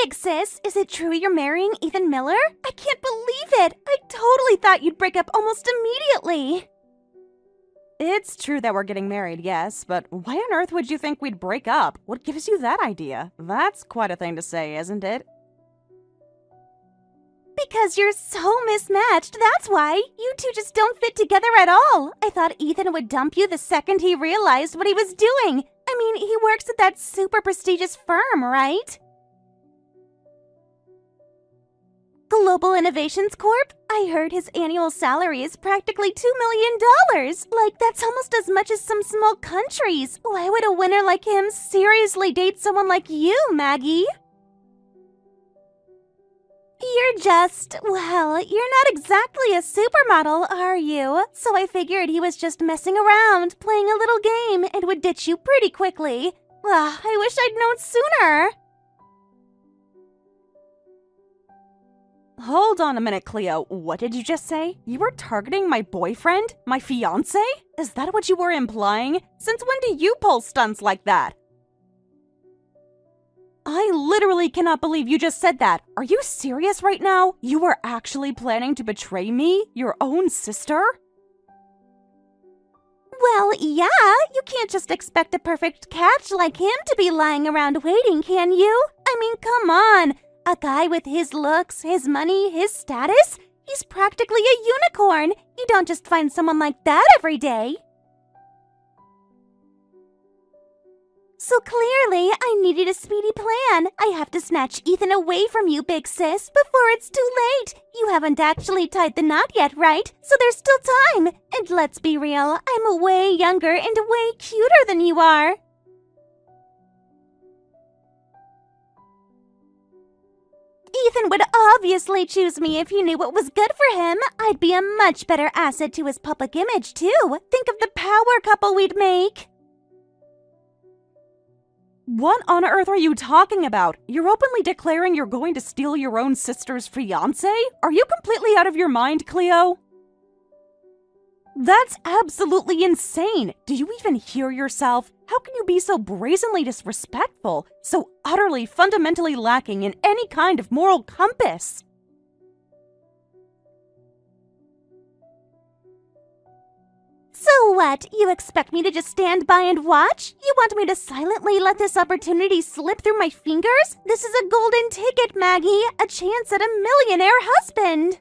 big sis. Is it true you're marrying Ethan Miller? I can't believe it. I totally thought you'd break up almost immediately. It's true that we're getting married, yes, but why on earth would you think we'd break up? What gives you that idea? That's quite a thing to say, isn't it? Because you're so mismatched, that's why. You two just don't fit together at all. I thought Ethan would dump you the second he realized what he was doing. I mean, he works at that super prestigious firm, right? Global Innovations Corp? I heard his annual salary is practically $2 million. Like, that's almost as much as some small countries. Why would a winner like him seriously date someone like you, Maggie? You're just, well, you're not exactly a supermodel, are you? So I figured he was just messing around, playing a little game, and would ditch you pretty quickly. I wish I'd known sooner. Hold on a minute, Cleo. What did you just say? You were targeting my boyfriend? My fiancé? Is that what you were implying? Since when do you pull stunts like that? I literally cannot believe you just said that. Are you serious right now? You were actually planning to betray me? Your own sister? Well, yeah, you can't just expect a perfect catch like him to be lying around waiting, can you? I mean, come on. A guy with his looks, his money, his status? He's practically a unicorn. You don't just find someone like that every day. So clearly, I needed a speedy plan. I have to snatch Ethan away from you, big sis, before it's too late. You haven't actually tied the knot yet, right? So there's still time. And let's be real, I'm way younger and way cuter than you are. Ethan would obviously choose me if he knew what was good for him. I'd be a much better asset to his public image, too. Think of the power couple we'd make. What on earth are you talking about? You're openly declaring you're going to steal your own sister's fiancé? Are you completely out of your mind, Cleo? That's absolutely insane! Do you even hear yourself? How can you be so brazenly disrespectful, so utterly fundamentally lacking in any kind of moral compass? So what? You expect me to just stand by and watch? You want me to silently let this opportunity slip through my fingers? This is a golden ticket, Maggie. A chance at a millionaire husband.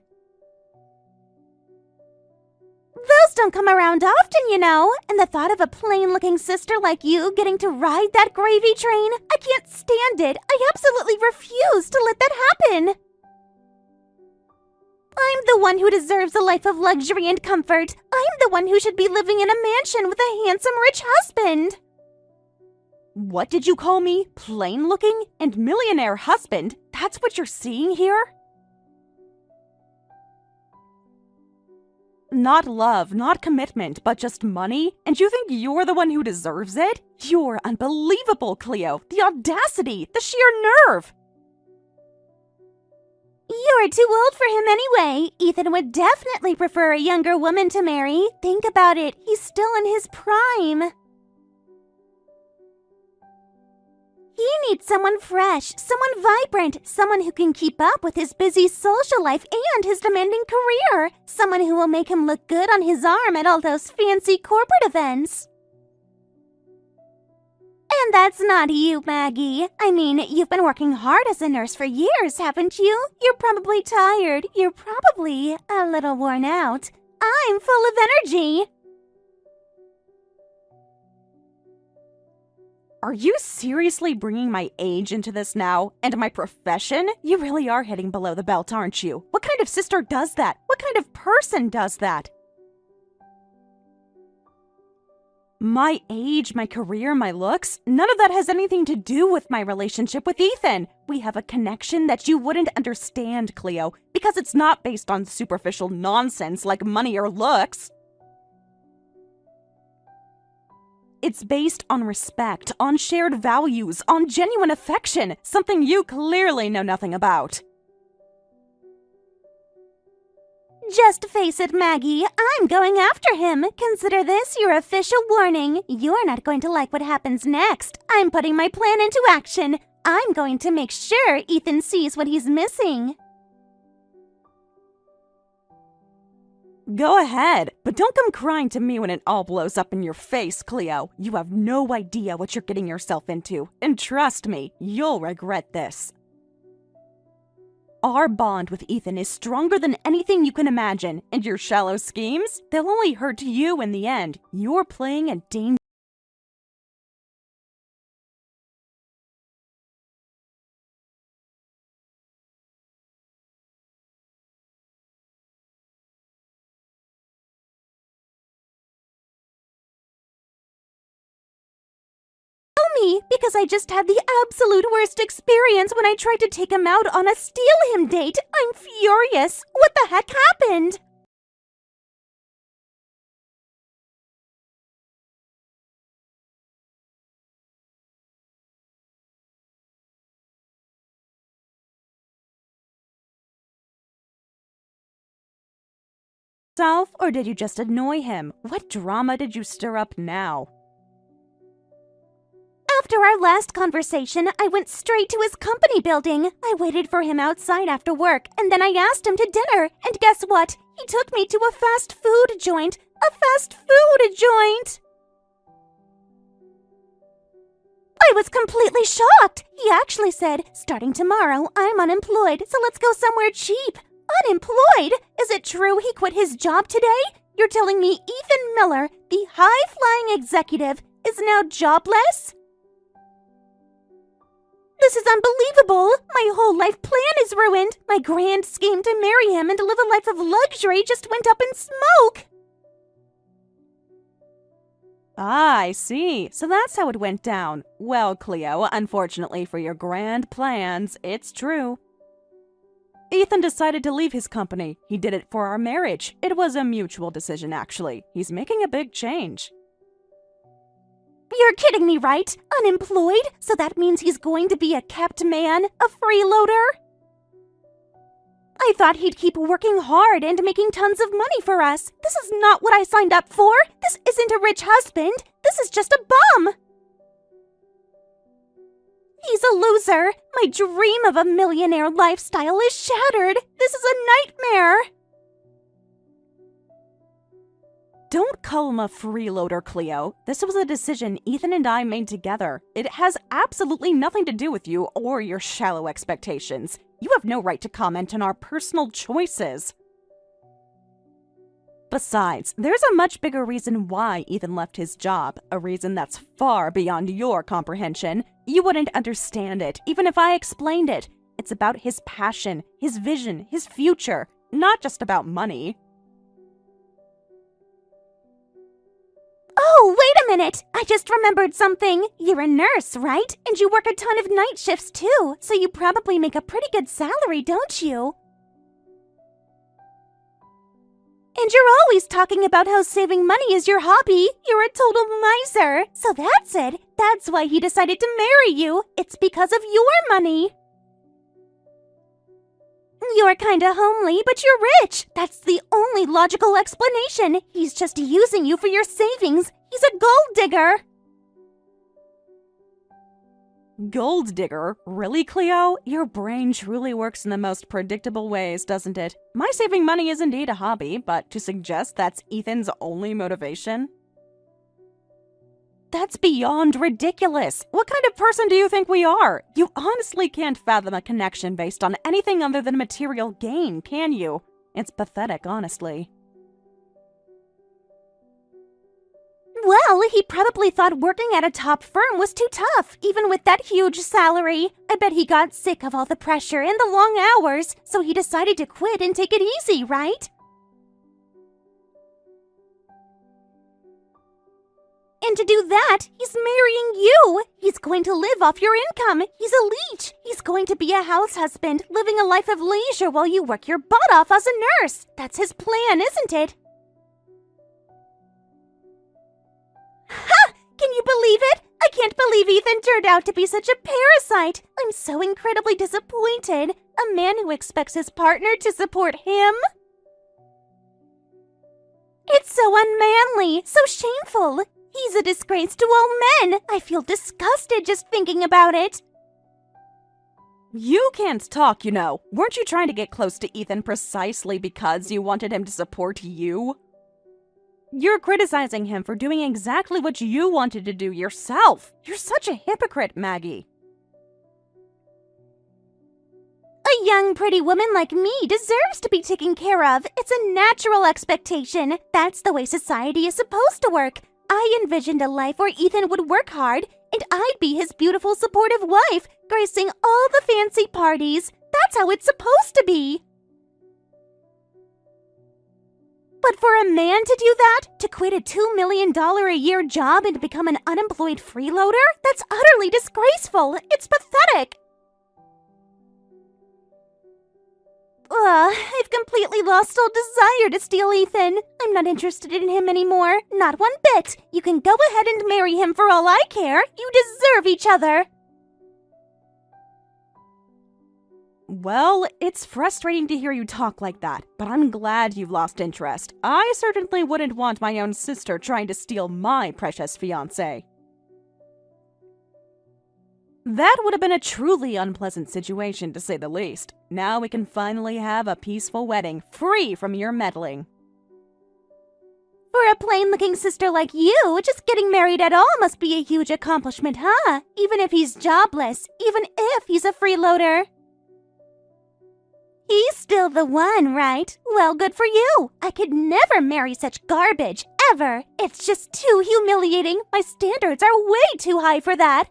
Those don't come around often, you know. And the thought of a plain-looking sister like you getting to ride that gravy train, I can't stand it. I absolutely refuse to let that happen. I'm the one who deserves a life of luxury and comfort. I'm the one who should be living in a mansion with a handsome, rich husband. What did you call me? Plain-looking and millionaire husband? That's what you're seeing here? Not love, not commitment, but just money? And you think you're the one who deserves it? You're unbelievable, Cleo. The audacity, the sheer nerve. You're too old for him anyway. Ethan would definitely prefer a younger woman to marry. Think about it. He's still in his prime. He needs someone fresh, someone vibrant, someone who can keep up with his busy social life and his demanding career, someone who will make him look good on his arm at all those fancy corporate events. And that's not you, Maggie. I mean, you've been working hard as a nurse for years, haven't you? You're probably tired. You're probably a little worn out. I'm full of energy. Are you seriously bringing my age into this now? And my profession? You really are hitting below the belt, aren't you? What kind of sister does that? What kind of person does that? My age, my career, my looks, none of that has anything to do with my relationship with Ethan. We have a connection that you wouldn't understand, Cleo, because it's not based on superficial nonsense like money or looks. It's based on respect, on shared values, on genuine affection, something you clearly know nothing about. Just face it, Maggie. I'm going after him. Consider this your official warning. You're not going to like what happens next. I'm putting my plan into action. I'm going to make sure Ethan sees what he's missing. Go ahead, but don't come crying to me when it all blows up in your face, Cleo. You have no idea what you're getting yourself into, and trust me, you'll regret this. Our bond with Ethan is stronger than anything you can imagine, and your shallow schemes, they'll only hurt you in the end. You're playing a dangerous Me, because I just had the absolute worst experience when I tried to take him out on a steal him date. I'm furious. What the heck happened? self, or did you just annoy him? What drama did you stir up now? After our last conversation, I went straight to his company building. I waited for him outside after work, and then I asked him to dinner. And guess what? He took me to a fast food joint. A fast food joint! I was completely shocked. He actually said, starting tomorrow, I'm unemployed, so let's go somewhere cheap. Unemployed? Is it true he quit his job today? You're telling me Ethan Miller, the high-flying executive, is now jobless? This is unbelievable! My whole life plan is ruined! My grand scheme to marry him and to live a life of luxury just went up in smoke! Ah, I see. So that's how it went down. Well, Cleo, unfortunately for your grand plans, it's true. Ethan decided to leave his company. He did it for our marriage. It was a mutual decision, actually. He's making a big change. You're kidding me, right? Unemployed? So that means he's going to be a kept man? A freeloader? I thought he'd keep working hard and making tons of money for us. This is not what I signed up for. This isn't a rich husband. This is just a bum. He's a loser. My dream of a millionaire lifestyle is shattered. This is a nightmare. Don't call him a freeloader, Cleo. This was a decision Ethan and I made together. It has absolutely nothing to do with you or your shallow expectations. You have no right to comment on our personal choices. Besides, there's a much bigger reason why Ethan left his job, a reason that's far beyond your comprehension. You wouldn't understand it, even if I explained it. It's about his passion, his vision, his future, not just about money. Oh, wait a minute! I just remembered something. You're a nurse, right? And you work a ton of night shifts too, so you probably make a pretty good salary, don't you? And you're always talking about how saving money is your hobby. You're a total miser. So that's it. That's why he decided to marry you. It's because of your money. You're kinda homely, but you're rich. That's the only logical explanation. He's just using you for your savings. He's a gold digger. Gold digger? Really, Cleo? Your brain truly works in the most predictable ways, doesn't it? My saving money is indeed a hobby, but to suggest that's Ethan's only motivation? That's beyond ridiculous. What kind of person do you think we are? You honestly can't fathom a connection based on anything other than material gain, can you? It's pathetic, honestly. Well, he probably thought working at a top firm was too tough, even with that huge salary. I bet he got sick of all the pressure and the long hours, so he decided to quit and take it easy, right? And to do that, he's marrying you. He's going to live off your income. He's a leech. He's going to be a house husband, living a life of leisure while you work your butt off as a nurse. That's his plan, isn't it? Ha! Can you believe it? I can't believe Ethan turned out to be such a parasite. I'm so incredibly disappointed. A man who expects his partner to support him? It's so unmanly, so shameful. He's a disgrace to all men. I feel disgusted just thinking about it. You can't talk, you know. Weren't you trying to get close to Ethan precisely because you wanted him to support you? You're criticizing him for doing exactly what you wanted to do yourself. You're such a hypocrite, Maggie. A young, pretty woman like me deserves to be taken care of. It's a natural expectation. That's the way society is supposed to work. I envisioned a life where Ethan would work hard, and I'd be his beautiful, supportive wife, gracing all the fancy parties. That's how it's supposed to be. But for a man to do that, to quit a $2 million a year job and become an unemployed freeloader, that's utterly disgraceful. It's pathetic. I've completely lost all desire to steal Ethan. I'm not interested in him anymore. Not one bit. You can go ahead and marry him for all I care. You deserve each other. Well, it's frustrating to hear you talk like that, but I'm glad you've lost interest. I certainly wouldn't want my own sister trying to steal my precious fiancé. That would have been a truly unpleasant situation, to say the least. Now we can finally have a peaceful wedding, free from your meddling. For a plain-looking sister like you, just getting married at all must be a huge accomplishment, huh? Even if he's jobless, even if he's a freeloader. He's still the one, right? Well, good for you. I could never marry such garbage, ever. It's just too humiliating. My standards are way too high for that.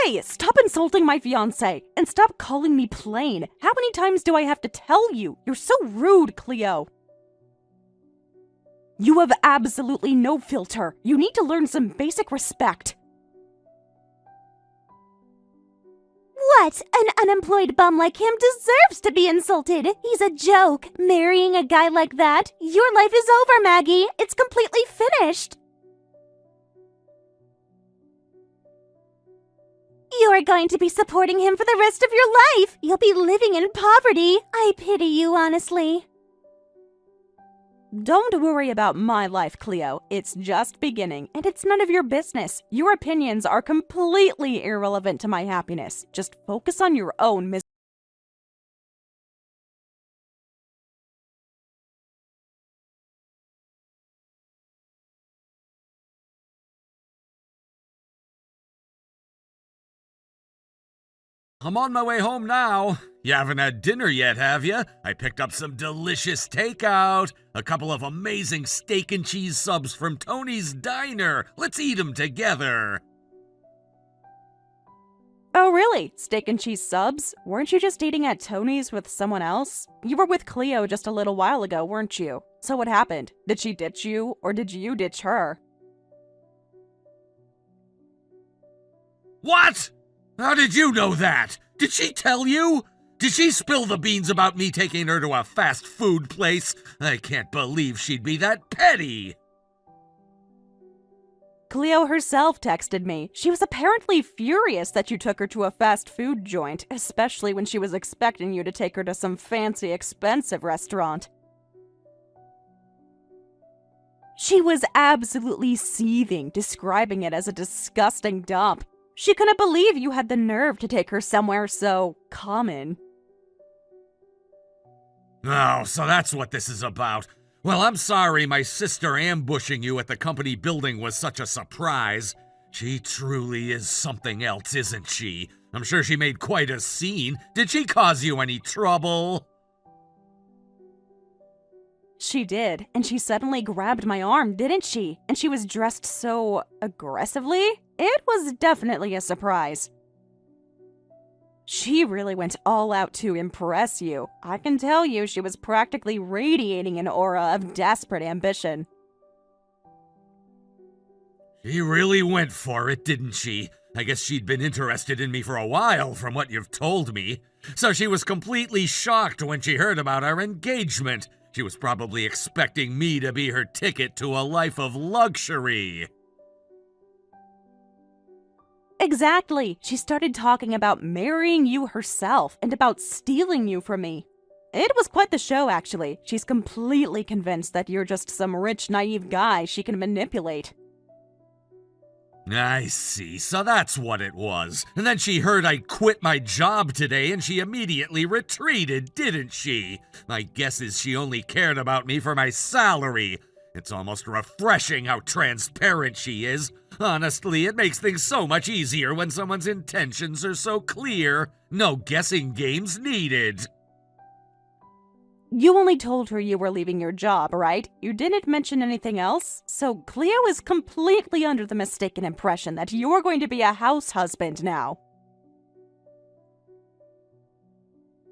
Hey, stop insulting my fiancé, and stop calling me plain. How many times do I have to tell you? You're so rude, Cleo. You have absolutely no filter. You need to learn some basic respect. What? An unemployed bum like him deserves to be insulted. He's a joke. Marrying a guy like that? Your life is over, Maggie. It's completely finished. You're going to be supporting him for the rest of your life. You'll be living in poverty. I pity you, honestly. Don't worry about my life, Cleo. It's just beginning, and it's none of your business. Your opinions are completely irrelevant to my happiness. Just focus on your own misery. I'm on my way home now. You haven't had dinner yet, have you? I picked up some delicious takeout. A couple of amazing steak and cheese subs from Tony's Diner. Let's eat them together. Oh, really? Steak and cheese subs? Weren't you just eating at Tony's with someone else? You were with Cleo just a little while ago, weren't you? So what happened? Did she ditch you, or did you ditch her? What? How did you know that? Did she tell you? Did she spill the beans about me taking her to a fast food place? I can't believe she'd be that petty. Cleo herself texted me. She was apparently furious that you took her to a fast food joint, especially when she was expecting you to take her to some fancy, expensive restaurant. She was absolutely seething, describing it as a disgusting dump. She couldn't believe you had the nerve to take her somewhere so common. Oh, so that's what this is about. Well, I'm sorry my sister ambushing you at the company building was such a surprise. She truly is something else, isn't she? I'm sure she made quite a scene. Did she cause you any trouble? She did, and she suddenly grabbed my arm, didn't she? And she was dressed so aggressively? It was definitely a surprise. She really went all out to impress you. I can tell you she was practically radiating an aura of desperate ambition. She really went for it, didn't she? I guess she'd been interested in me for a while, from what you've told me. So she was completely shocked when she heard about our engagement. She was probably expecting me to be her ticket to a life of luxury. Exactly. She started talking about marrying you herself and about stealing you from me. It was quite the show, actually. She's completely convinced that you're just some rich, naive guy she can manipulate. I see, so that's what it was. And then she heard I quit my job today and she immediately retreated, didn't she? My guess is she only cared about me for my salary. It's almost refreshing how transparent she is. Honestly, it makes things so much easier when someone's intentions are so clear. No guessing games needed. You only told her you were leaving your job, right? You didn't mention anything else? So Cleo is completely under the mistaken impression that you're going to be a house husband now.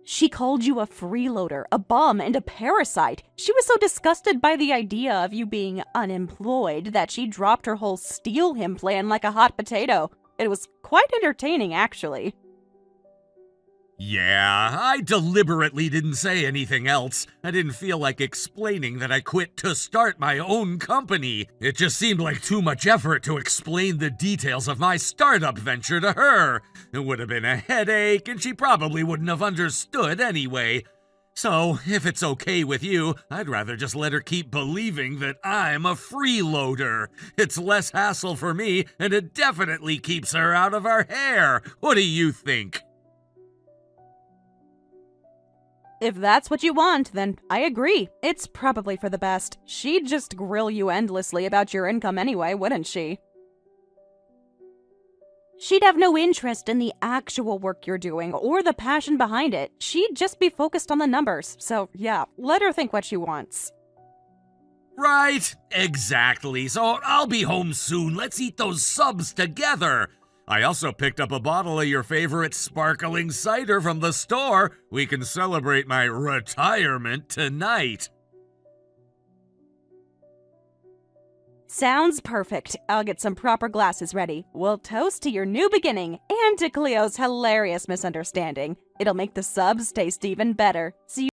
She called you a freeloader, a bum, and a parasite. She was so disgusted by the idea of you being unemployed that she dropped her whole steal him plan like a hot potato. It was quite entertaining, actually. Yeah, I deliberately didn't say anything else. I didn't feel like explaining that I quit to start my own company. It just seemed like too much effort to explain the details of my startup venture to her. It would have been a headache, and she probably wouldn't have understood anyway. So, if it's okay with you, I'd rather just let her keep believing that I'm a freeloader. It's less hassle for me, and it definitely keeps her out of our hair. What do you think? If that's what you want, then I agree. It's probably for the best. She'd just grill you endlessly about your income anyway, wouldn't she? She'd have no interest in the actual work you're doing or the passion behind it. She'd just be focused on the numbers. So, yeah, let her think what she wants. Right, exactly. So I'll be home soon. Let's eat those subs together. I also picked up a bottle of your favorite sparkling cider from the store. We can celebrate my retirement tonight. Sounds perfect. I'll get some proper glasses ready. We'll toast to your new beginning and to Cleo's hilarious misunderstanding. It'll make the subs taste even better. See you.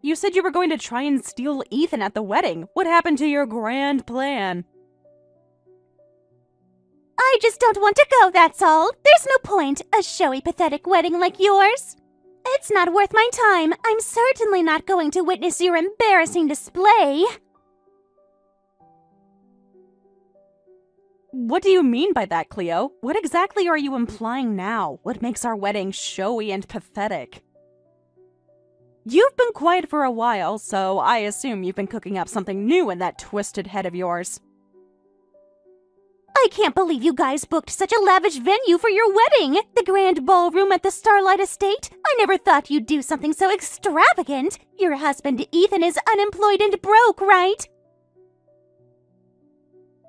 You said you were going to try and steal Ethan at the wedding. What happened to your grand plan? I just don't want to go, that's all. There's no point, a showy, pathetic wedding like yours. It's not worth my time. I'm certainly not going to witness your embarrassing display. What do you mean by that, Cleo? What exactly are you implying now? What makes our wedding showy and pathetic? You've been quiet for a while, so I assume you've been cooking up something new in that twisted head of yours. I can't believe you guys booked such a lavish venue for your wedding! The grand ballroom at the Starlight Estate? I never thought you'd do something so extravagant! Your husband Ethan is unemployed and broke, right?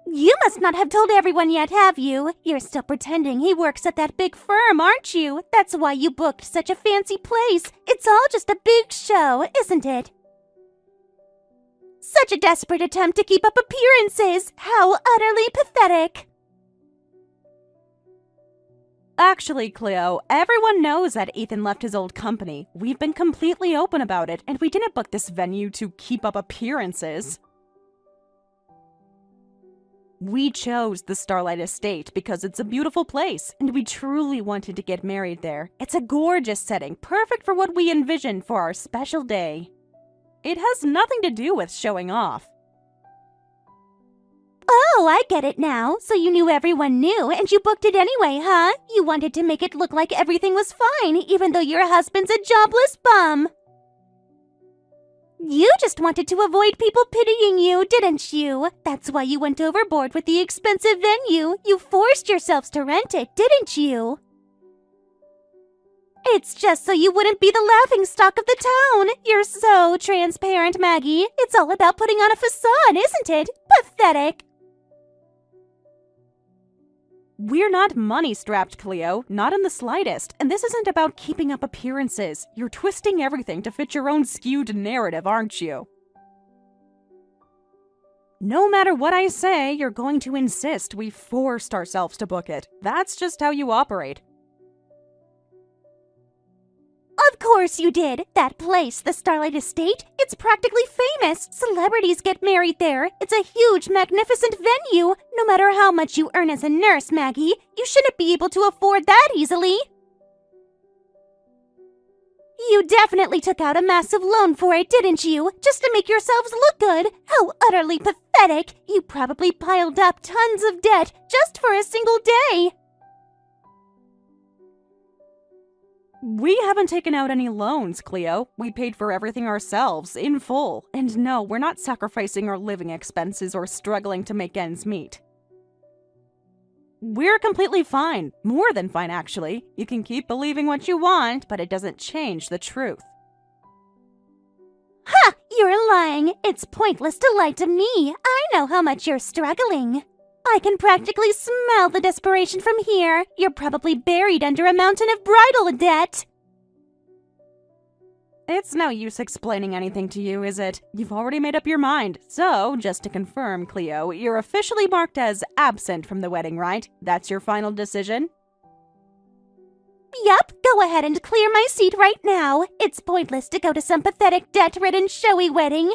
You must not have told everyone yet, have you? You're still pretending he works at that big firm, aren't you? That's why you booked such a fancy place. It's all just a big show, isn't it? Such a desperate attempt to keep up appearances! How utterly pathetic! Actually, Cleo, everyone knows that Ethan left his old company. We've been completely open about it, and we didn't book this venue to keep up appearances. We chose the Starlight Estate because it's a beautiful place, and we truly wanted to get married there. It's a gorgeous setting, perfect for what we envisioned for our special day. It has nothing to do with showing off. Oh, I get it now. So you knew everyone knew, and you booked it anyway, huh? You wanted to make it look like everything was fine, even though your husband's a jobless bum. You just wanted to avoid people pitying you, didn't you? That's why you went overboard with the expensive venue. You forced yourselves to rent it, didn't you? It's just so you wouldn't be the laughingstock of the town. You're so transparent, Maggie. It's all about putting on a facade, isn't it? Pathetic. We're not money-strapped, Cleo, not in the slightest, and this isn't about keeping up appearances. You're twisting everything to fit your own skewed narrative, aren't you? No matter what I say, you're going to insist we forced ourselves to book it. That's just how you operate. Of course you did. That place, the Starlight Estate, it's practically famous. Celebrities get married there. It's a huge, magnificent venue. No matter how much you earn as a nurse, Maggie, you shouldn't be able to afford that easily. You definitely took out a massive loan for it, didn't you? Just to make yourselves look good. How utterly pathetic. You probably piled up tons of debt just for a single day. We haven't taken out any loans, Cleo. We paid for everything ourselves, in full. And no, we're not sacrificing our living expenses or struggling to make ends meet. We're completely fine. More than fine, actually. You can keep believing what you want, but it doesn't change the truth. Ha! You're lying. It's pointless to lie to me. I know how much you're struggling. I can practically smell the desperation from here. You're probably buried under a mountain of bridal debt. It's no use explaining anything to you, is it? You've already made up your mind. So, just to confirm, Cleo, you're officially marked as absent from the wedding, right? That's your final decision? Yup, go ahead and clear my seat right now. It's pointless to go to some pathetic, debt-ridden, showy wedding.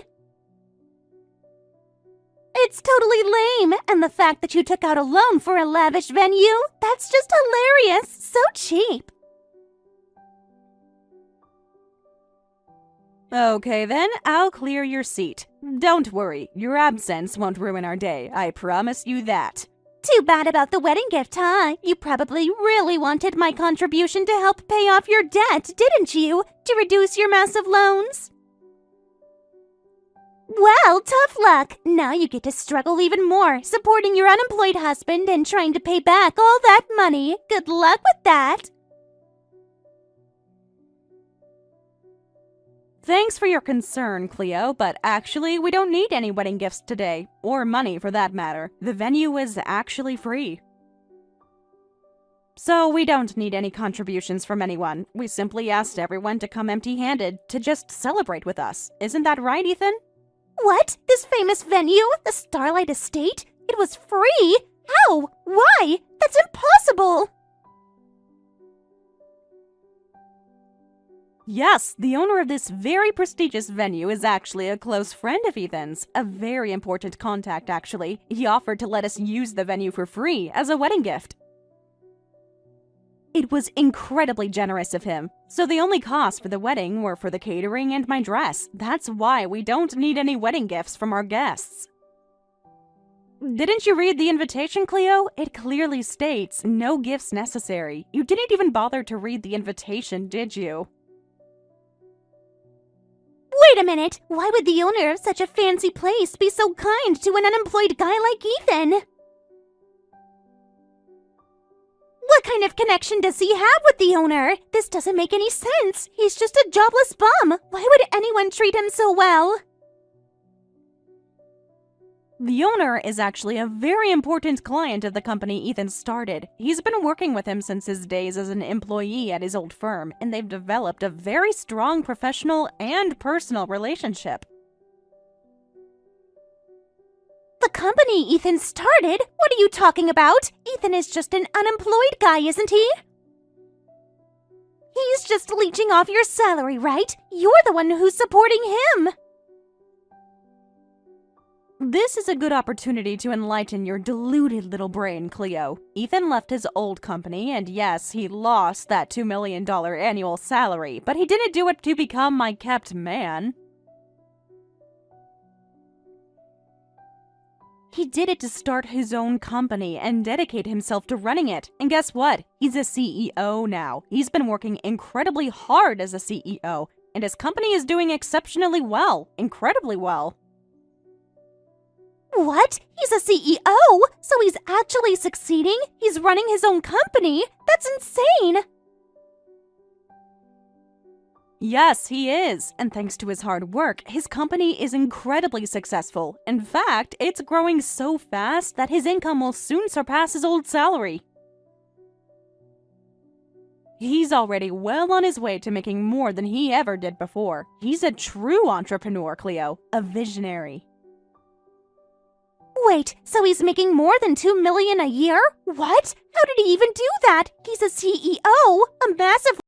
It's totally lame, and the fact that you took out a loan for a lavish venue, that's just hilarious. So cheap. Okay then, I'll clear your seat. Don't worry, your absence won't ruin our day, I promise you that. Too bad about the wedding gift, huh? You probably really wanted my contribution to help pay off your debt, didn't you? To reduce your massive loans? Well, tough luck. Now you get to struggle even more, supporting your unemployed husband and trying to pay back all that money. Good luck with that. Thanks for your concern, Cleo, but actually we don't need any wedding gifts today, or money for that matter. The venue is actually free. So we don't need any contributions from anyone. We simply asked everyone to come empty-handed to just celebrate with us. Isn't that right, Ethan? What? This famous venue? The Starlight Estate? It was free? How? Why? That's impossible! Yes, the owner of this very prestigious venue is actually a close friend of Ethan's. A very important contact, actually. He offered to let us use the venue for free as a wedding gift. It was incredibly generous of him. So the only costs for the wedding were for the catering and my dress. That's why we don't need any wedding gifts from our guests. Didn't you read the invitation, Cleo? It clearly states no gifts necessary. You didn't even bother to read the invitation, did you? Wait a minute! Why would the owner of such a fancy place be so kind to an unemployed guy like Ethan? What kind of connection does he have with the owner? This doesn't make any sense. He's just a jobless bum. Why would anyone treat him so well? The owner is actually a very important client of the company Ethan started. He's been working with him since his days as an employee at his old firm, and they've developed a very strong professional and personal relationship. The company Ethan started? What are you talking about? Ethan is just an unemployed guy, isn't he? He's just leeching off your salary, right? You're the one who's supporting him. This is a good opportunity to enlighten your deluded little brain, Cleo. Ethan left his old company, and yes, he lost that $2 million annual salary, but he didn't do it to become my kept man. He did it to start his own company and dedicate himself to running it. And guess what? He's a CEO now. He's been working incredibly hard as a CEO, and his company is doing exceptionally well. Incredibly well. What? He's a CEO? So he's actually succeeding? He's running his own company? That's insane! Yes, he is. And thanks to his hard work, his company is incredibly successful. In fact, it's growing so fast that his income will soon surpass his old salary. He's already well on his way to making more than he ever did before. He's a true entrepreneur, Cleo. A visionary. Wait, so he's making more than $2 million a year? What? How did he even do that? He's a CEO, a massive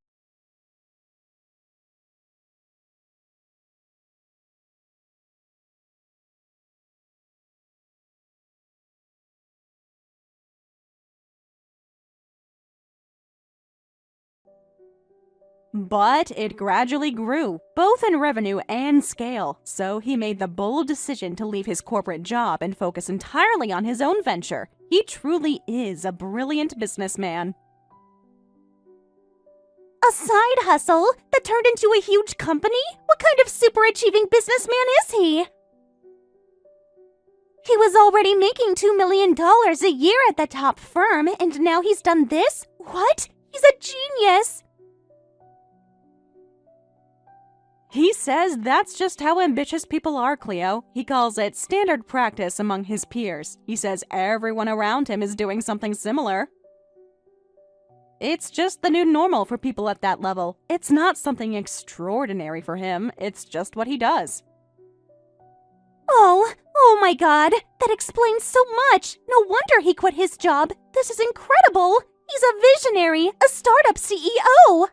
But it gradually grew, both in revenue and scale, so he made the bold decision to leave his corporate job and focus entirely on his own venture. He truly is a brilliant businessman. A side hustle that turned into a huge company? What kind of super-achieving businessman is he? He was already making $2 million a year at the top firm, and now he's done this? What? He's a genius! He says that's just how ambitious people are, Cleo. He calls it standard practice among his peers. He says everyone around him is doing something similar. It's just the new normal for people at that level. It's not something extraordinary for him, it's just what he does. Oh my god, that explains so much. No wonder he quit his job. This is incredible. He's a visionary, a startup CEO.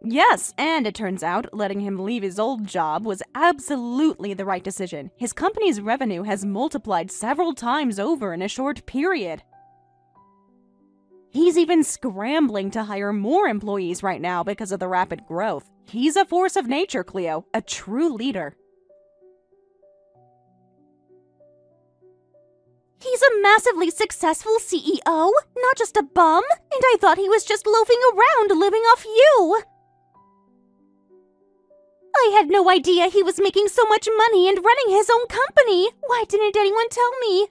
Yes, and it turns out letting him leave his old job was absolutely the right decision. His company's revenue has multiplied several times over in a short period. He's even scrambling to hire more employees right now because of the rapid growth. He's a force of nature, Cleo, a true leader. He's a massively successful CEO, not just a bum. And I thought he was just loafing around living off you. I had no idea he was making so much money and running his own company. Why didn't anyone tell me?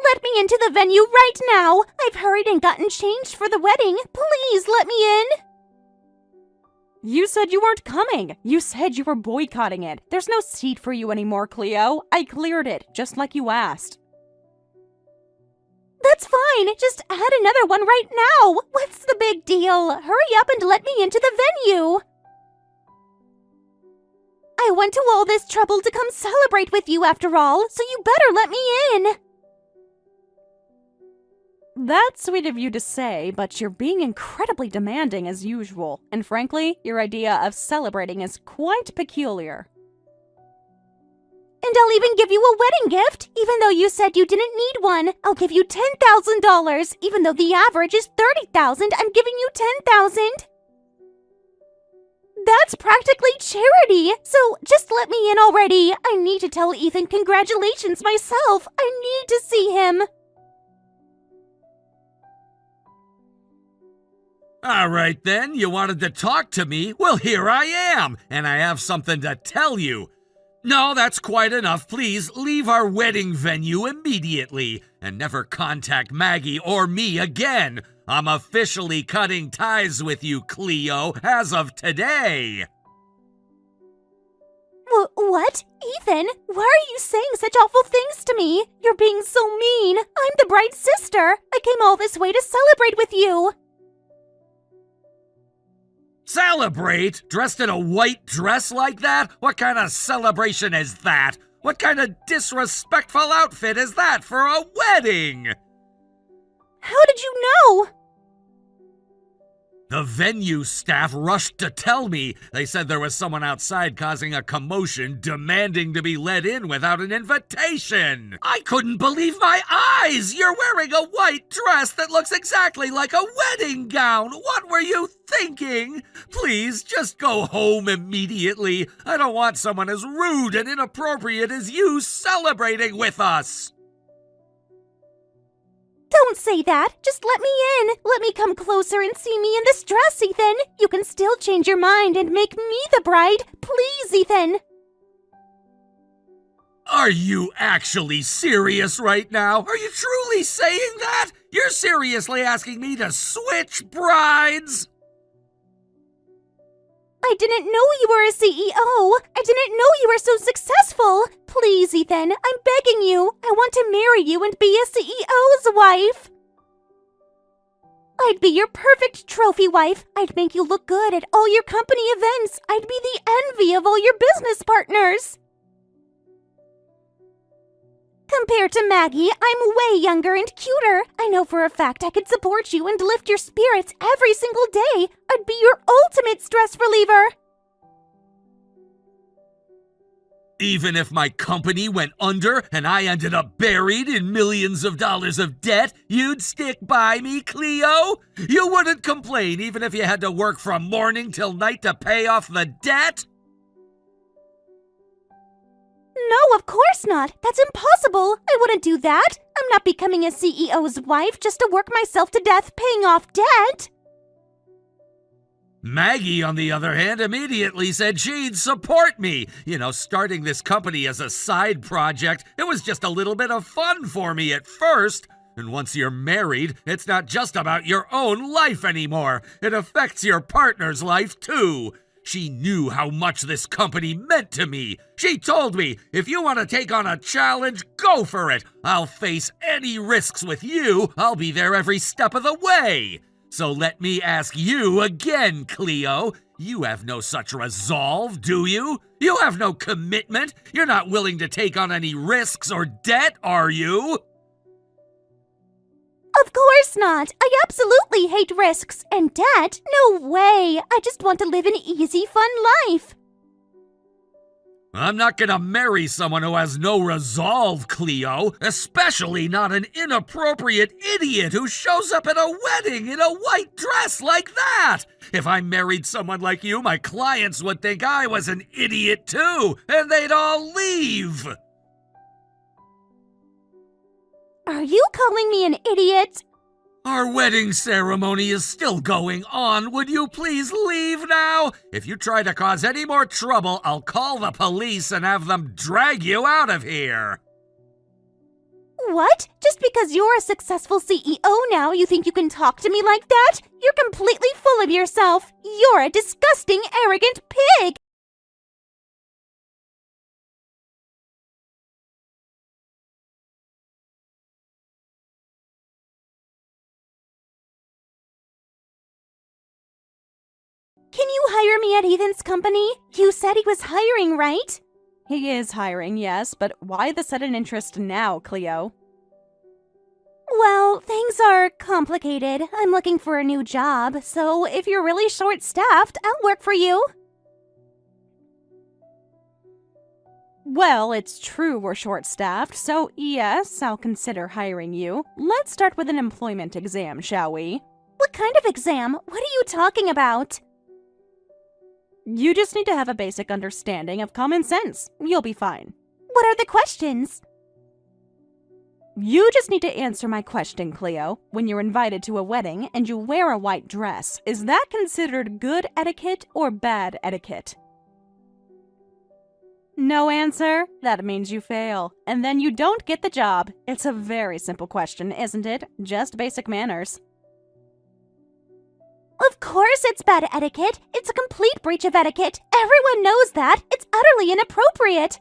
Let me into the venue right now. I've hurried and gotten changed for the wedding. Please let me in. You said you weren't coming. You said you were boycotting it. There's no seat for you anymore, Cleo. I cleared it, just like you asked. That's fine. Just add another one right now. What's the big deal? Hurry up and let me into the venue. I went to all this trouble to come celebrate with you after all, so you better let me in. That's sweet of you to say, but you're being incredibly demanding as usual. And frankly, your idea of celebrating is quite peculiar. And I'll even give you a wedding gift, even though you said you didn't need one. I'll give you $10,000, even though the average is $30,000. I'm giving you $10,000. That's practically charity. So just let me in already. I need to tell Ethan congratulations myself. I need to see him. All right then, you wanted to talk to me? Well, here I am, and I have something to tell you. No, that's quite enough. Please leave our wedding venue immediately and never contact Maggie or me again. I'm officially cutting ties with you, Cleo, as of today. What? Ethan, why are you saying such awful things to me? You're being so mean. I'm the bride's sister. I came all this way to celebrate with you. Celebrate? Dressed in a white dress like that? What kind of celebration is that? What kind of disrespectful outfit is that for a wedding? How did you know? The venue staff rushed to tell me. They said there was someone outside causing a commotion, demanding to be let in without an invitation. I couldn't believe my eyes! You're wearing a white dress that looks exactly like a wedding gown! What were you thinking? Please, just go home immediately. I don't want someone as rude and inappropriate as you celebrating with us! Don't say that. Just let me in. Let me come closer and see me in this dress, Ethan. You can still change your mind and make me the bride. Please, Ethan. Are you actually serious right now? Are you truly saying that? You're seriously asking me to switch brides? I didn't know you were a CEO. I didn't know you were so successful. Please, Ethan, I'm begging you. I want to marry you and be a CEO's wife. I'd be your perfect trophy wife. I'd make you look good at all your company events. I'd be the envy of all your business partners. Compared to Maggie, I'm way younger and cuter. I know for a fact I could support you and lift your spirits every single day. I'd be your ultimate stress reliever. Even if my company went under and I ended up buried in millions of dollars of debt, you'd stick by me, Cleo? You wouldn't complain even if you had to work from morning till night to pay off the debt? No, of course not. That's impossible. I wouldn't do that. I'm not becoming a CEO's wife just to work myself to death paying off debt. Maggie, on the other hand, immediately said she'd support me. Starting this company as a side project, it was just a little bit of fun for me at first. And once you're married, it's not just about your own life anymore. It affects your partner's life too. She knew how much this company meant to me. She told me, if you want to take on a challenge, go for it. I'll face any risks with you. I'll be there every step of the way. So let me ask you again, Cleo. You have no such resolve, do you? You have no commitment? You're not willing to take on any risks or debt, are you? Of course not. I absolutely hate risks. And debt? No way. I just want to live an easy, fun life. I'm not gonna marry someone who has no resolve, Cleo. Especially not an inappropriate idiot who shows up at a wedding in a white dress like that. If I married someone like you, my clients would think I was an idiot too, and they'd all leave. Are you calling me an idiot? Our wedding ceremony is still going on. Would you please leave now? If you try to cause any more trouble, I'll call the police and have them drag you out of here. What? Just because you're a successful CEO now, you think you can talk to me like that? You're completely full of yourself. You're a disgusting, arrogant pig. Can you hire me at Ethan's company? You said he was hiring, right? He is hiring, yes, but why the sudden interest now, Cleo? Well, things are complicated. I'm looking for a new job, so if you're really short-staffed, I'll work for you. Well, it's true we're short-staffed, so yes, I'll consider hiring you. Let's start with an employment exam, shall we? What kind of exam? What are you talking about? You just need to have a basic understanding of common sense. You'll be fine. What are the questions? You just need to answer my question, Cleo. When you're invited to a wedding and you wear a white dress, is that considered good etiquette or bad etiquette? No answer? That means you fail. And then you don't get the job. It's a very simple question, isn't it? Just basic manners. Of course it's bad etiquette. It's a complete breach of etiquette. Everyone knows that. It's utterly inappropriate.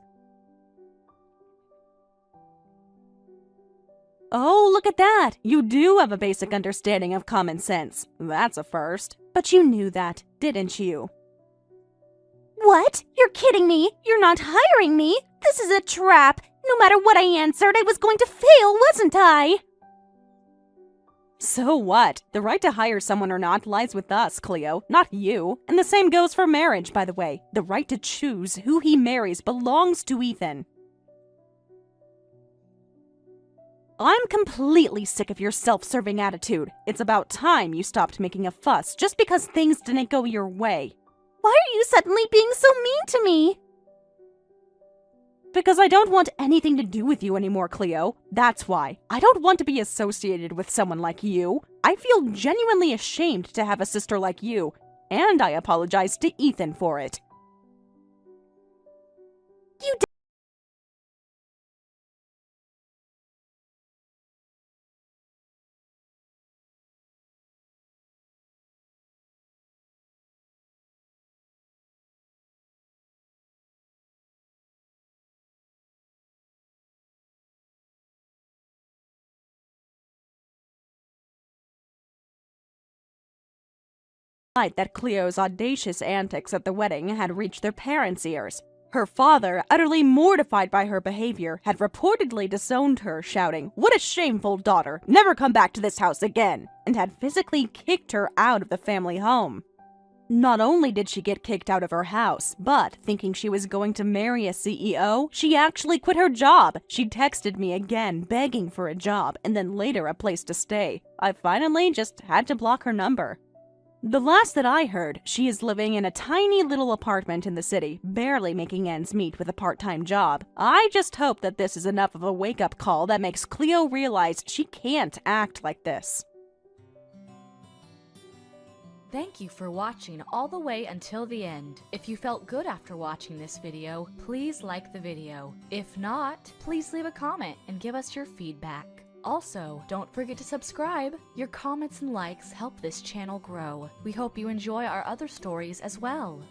Oh, look at that! You do have a basic understanding of common sense. That's a first. But you knew that, didn't you? What? You're kidding me? You're not hiring me? This is a trap. No matter what I answered, I was going to fail, wasn't I? So what? The right to hire someone or not lies with us, Cleo, not you. And the same goes for marriage, by the way. The right to choose who he marries belongs to Ethan. I'm completely sick of your self-serving attitude. It's about time you stopped making a fuss just because things didn't go your way. Why are you suddenly being so mean to me? Because I don't want anything to do with you anymore, Cleo. That's why. I don't want to be associated with someone like you. I feel genuinely ashamed to have a sister like you. And I apologize to Ethan for it. You that Cleo's audacious antics at the wedding had reached their parents' ears. Her father, utterly mortified by her behavior, had reportedly disowned her, shouting, "What a shameful daughter! Never come back to this house again!" and had physically kicked her out of the family home. Not only did she get kicked out of her house, but, thinking she was going to marry a CEO, she actually quit her job. She texted me again, begging for a job, and then later a place to stay. I finally just had to block her number. The last that I heard, she is living in a tiny little apartment in the city, barely making ends meet with a part-time job. I just hope that this is enough of a wake-up call that makes Cleo realize she can't act like this. Thank you for watching all the way until the end. If you felt good after watching this video, please like the video. If not, please leave a comment and give us your feedback. Also, don't forget to subscribe. Your comments and likes help this channel grow. We hope you enjoy our other stories as well.